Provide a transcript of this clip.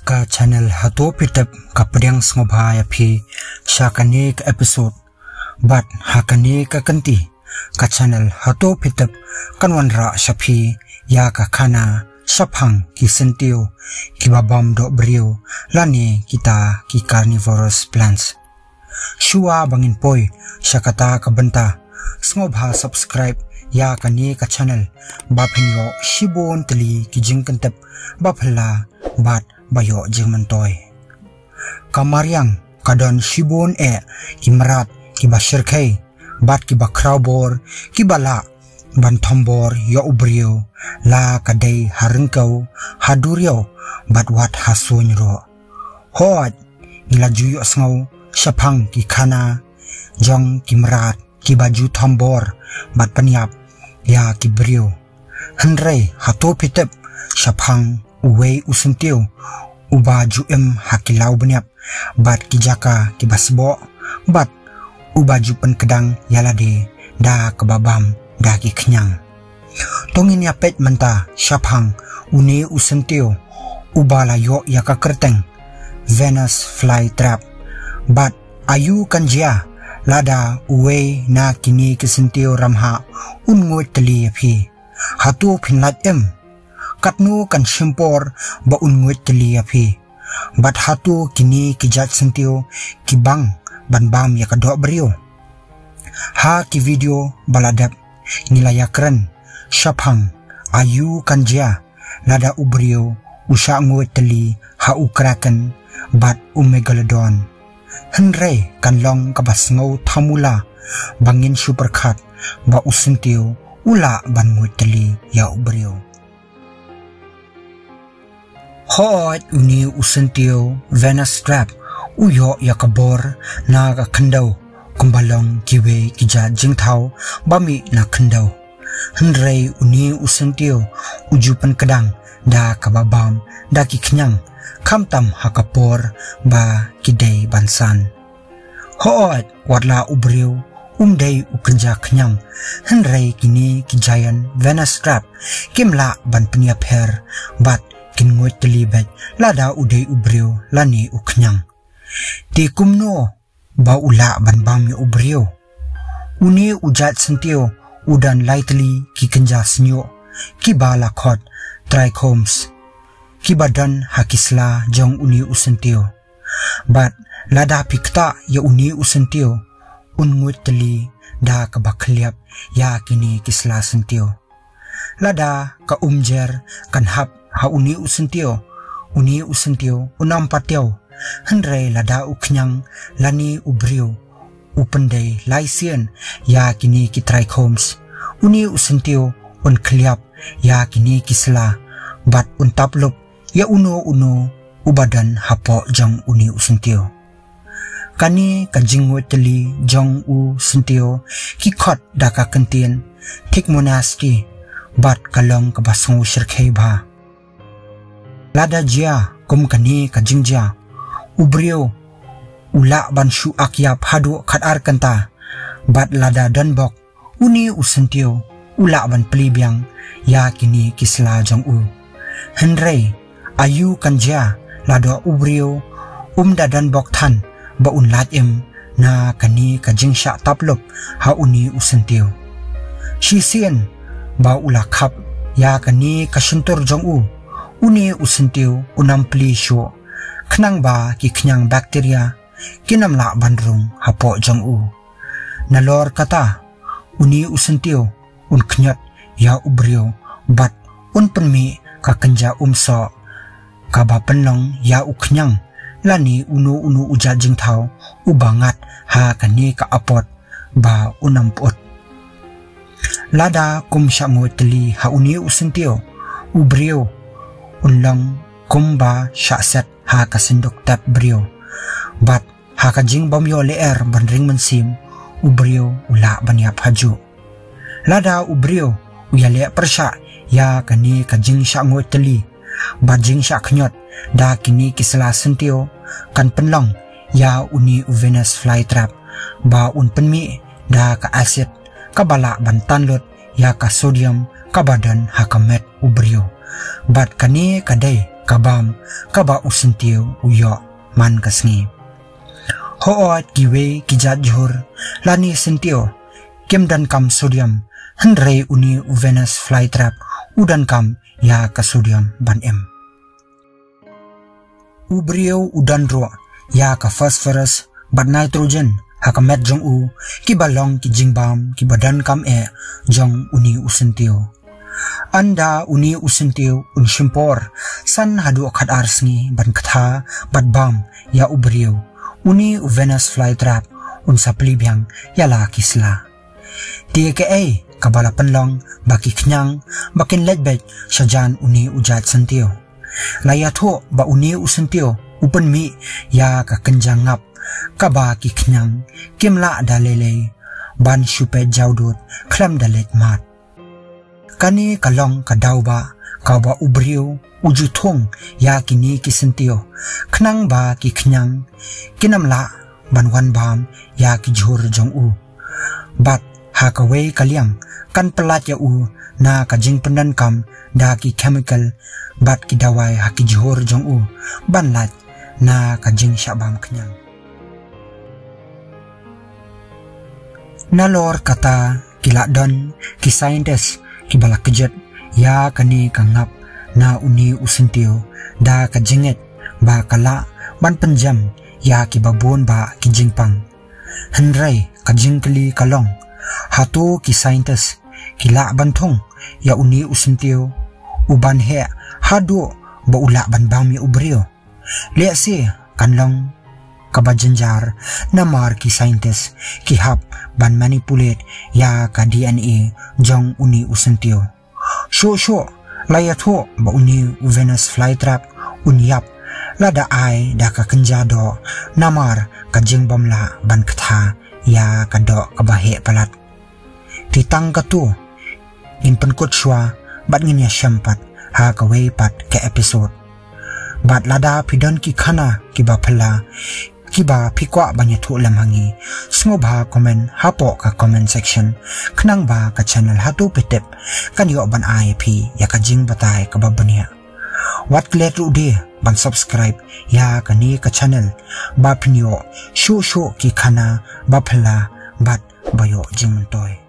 ka channel HATO PHI TIP ka pedang ngobhaya phi syakane ka episode bat hakane ka kanti ka channel HATO PHI TIP kanwan ra shaphi ya ka KHANA SHAPHANG ki SYNTIEW ki babam do BRIEW lani kita ki carnivorous plants shua bangin poi syakata ka benta ngobha subscribe ya kani ka channel baphinyo shibon teli ki jingkantep baphala bat bayo jingmantoy kamaryang kadon shibon kimrat ki bashirkai bat ki bakraubor ki bala ban thombor yo ubriyo la kadai harengkau haduryo bat wat hasunro hot ila juyo sngaw shaphang ki KHANA jong kimrat ki baju thombor bat panyap ya ki BRIEW henrei HATO PHI TIP SHAPHANG uwei SYNTIEW ubaju hakilau banyap bat ki jaka ki basbo bat ubaju penkedang yalade da kebabam da ki kenyang tongin ya pet menta SHAPHANG uni SYNTIEW ubala yo ya ka kerteng Venus fly trap bat ayu kanjia lada uwei na kini ki SYNTIEW ramha unngoi teli phi hatu phinlat katnu kan shimpor ba unngoi teli phi bat hatu kini ki jat SYNTIEW ki bang ban bam ya ka do BRIEW ha ki video baladap nilaya keren SHAPHANG ayu kanjia lada ubriyo usha ngoi teli ha ukraken bat megalodon henrei kan long kabas ngau thamula bangin superkhat ba SYNTIEW ula ban ngoi teli ya ubriyo hot uni SYNTIEW Venus trap uyo ya kabor na ka khandau kumbalong kiwe kija jingthau bami na khandau henrei uni SYNTIEW ujupan kedang da kababam da ki kenyang kamtam hakapor ba kidei bansan hot watla ubriw umdei ukenja kenyang henrei kini ki giant Venus trap kimla ban peniap her bat kin ngoi telibet lada udei ubriw lani ukenyang ti kumno ba ula ban bam yo ubriw uni ujat SYNTIEW udan lightly ki kenja snyo ki bala khot trichomes ki badan hakisla jong uni SYNTIEW bat lada pikta ya uni SYNTIEW unngoi teli da ka bakhliap ya kini kisla SYNTIEW lada ka umjer kan hap ha uni SYNTIEW unam patyaw henrei lada uknyang lani ubriw upendei laisien ya kini ki trichomes uni SYNTIEW un kliap ya kini kisla bat untaplup ya uno ubadan hapo jong uni SYNTIEW kani kajingwe teli jong SYNTIEW ki khot daka kentien tik monaski bat kalong kabasong shirkhei ba lada jia kum kani kajingja ubriyo ula ban shu akyap hadu khatar kanta bat lada danbok uni SYNTIEW ula ban plibyang ya kini kisla jong henrei ayu kanja lada ubriyo dadan bok than ba unlat na kani ka jingsha taplop ha uni SYNTIEW shisien ba ula khap ya kani ka suntur jong uni SYNTIEW unampli sho khnang ba ki khnyang bacteria kinamla bandrung hapo jong nalor kata uni SYNTIEW un khnyat ya ubriyo bat un penmi ka kenja umso ka ba penlong ya uknyang lani unu uja jingthau ubangat ha kani ka apot ba unampot lada kumsha ngoi teli ha uni SYNTIEW ubriyo unlang kumba shaset ha ka sindok tap BRIEW bat ha ka jingbam yo leer banring mensim ubriyo ula banyap haju lada ubriyo uyale persha ya kani ka jingsha ngoi teli ba jingsha khnyot da kini kisla SYNTIEW kan penlong ya uni Venus fly trap ba un penmi da ka acid ka bala ban tanlut ya ka sodium ka badan ha ka met ubriyo bat kani kadai kabam kaba usintiu uyo man kasngi hoot kiwe kijat jhur lani sintio kem dan kam sodium henrei uni Venus flytrap udan kam ya ka sodium ban em BRIEW udan ro ya ka phosphorus bat nitrogen haka met jong u ki balong ki jingbam ki badan kam jong uni usintio anda uni usintio un shimpor san hadu khat arsngi ban khatha bat bam ya BRIEW uni Venus flytrap un sapli byang ya la kisla TKA kabala panlong baki knyang bakin letbet sajan uni ujat sentio layatho ba uni usentio upan mi ya ka kenjangap kaba ki knyang kimla dalele ban shupe jawdut klam dalet mat kani kalong kadauba kaba BRIEW ujuthong ya kini kisentio khnang ba ki knyang kinamla ban wan bam ya ki jhur jong u bat hakawe kaliang kan pelat ya u na kajing pendan kam da ki chemical bat ki dawai haki jhur jong u ban lat na kajing syabam kenyang nalor kata kila don ki scientist ki balak kejet ya kani kangap na uni usintio da kajinget ba kala ban penjam ya ki babon ba ki jingpang henrai kajing kali kalong HATO ki scientist kila banthong ya uni usintio uban he hado ba ula ban bam ya BRIEW le se kanlong kabajanjar namar ki scientist ki hap ban manipulate ya ka DNA jong uni usintio sho layatho ba uni Venus flytrap unyap lada ai da ka kenjado namar ka jingbamla ban khatha ya kado kabahe palat titang katu in penkut shwa bat nginya shampat ha kawe pat ke episode bat lada pidon ki khana ki ba phala ki ba phikwa banyathu lamhangi sngoba comment hapo ka comment section khnang ba ka channel HATO PHI TIP kan yo ban IP ya ka jing batai ka babania wat klet ru de ban subscribe ya ka ni ka channel ba phinyo sho ki khana ba phala bat bayo jing toy